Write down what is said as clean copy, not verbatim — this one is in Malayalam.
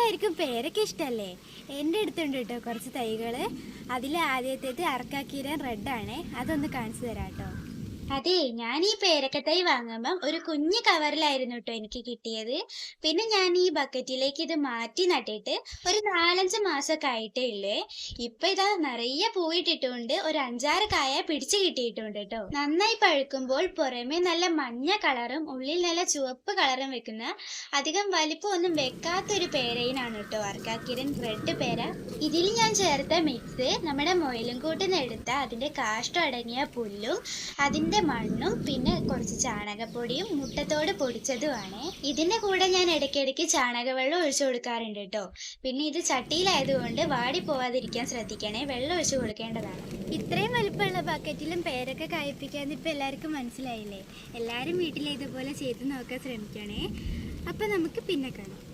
എല്ലാവർക്കും പേരൊക്കെ ഇഷ്ടമല്ലേ? എൻ്റെ അടുത്തുണ്ട് കേട്ടോ കുറച്ച് തൈകൾ. അതിൽ ആദ്യത്തേത് അർക്കാക്കീരൻ റെഡാണ്. അതൊന്ന് കാണിച്ചു തരാം കേട്ടോ. അതെ, ഞാൻ ഈ പേരക്കത്തൈ വാങ്ങുമ്പം ഒരു കുഞ്ഞു കവറിലായിരുന്നു കേട്ടോ എനിക്ക് കിട്ടിയത്. പിന്നെ ഞാൻ ഈ ബക്കറ്റിലേക്ക് ഇത് മാറ്റി നട്ടിട്ട് ഒരു 4-5 മാസമൊക്കെ ആയിട്ടേ ഉള്ളേ. ഇപ്പൊ ഇതാ നിറയെ പൂവിട്ടിട്ടുണ്ട്, ഒരു 5-6 കായ പിടിച്ചു കിട്ടിയിട്ടുണ്ട് കേട്ടോ. നന്നായി പഴുക്കുമ്പോൾ പുറമെ നല്ല മഞ്ഞ കളറും ഉള്ളിൽ നല്ല ചുവപ്പ് കളറും വെക്കുന്ന, അധികം വലിപ്പം ഒന്നും വെക്കാത്തൊരു പേരയിനാണ് കേട്ടോ അർക്കാക്കിരൻ റെഡ് പേര. ഇതിൽ ഞാൻ ചേർത്ത മിക്സ് നമ്മുടെ മുയലും കൂട്ടിന്ന് എടുത്ത അതിന്റെ കാഷ്ടം അടങ്ങിയ പുല്ലും അതിന്റെ മണ്ണും പിന്നെ കുറച്ച് ചാണകപ്പൊടിയും മുട്ടത്തോട് പൊടിച്ചതുമാണ്. ഇതിന്റെ കൂടെ ഞാൻ ഇടയ്ക്കിടയ്ക്ക് ചാണകവെള്ളം ഒഴിച്ചു കൊടുക്കാറുണ്ട് കേട്ടോ. പിന്നെ ഇത് ചട്ടിയിലായതുകൊണ്ട് വാടി പോവാതിരിക്കാൻ ശ്രദ്ധിക്കണേ, വെള്ളം ഒഴിച്ചു കൊടുക്കേണ്ടതാണ്. ഇത്രയും വലുപ്പമുള്ള ബക്കറ്റിലും പേരൊക്കെ കായ്പ്പിക്കാന്ന് ഇപ്പം എല്ലാവർക്കും മനസ്സിലായില്ലേ? എല്ലാവരും വീട്ടിൽ ഇതുപോലെ ചെയ്ത് നോക്കാൻ ശ്രമിക്കണേ. അപ്പം നമുക്ക് പിന്നെ കാണാം.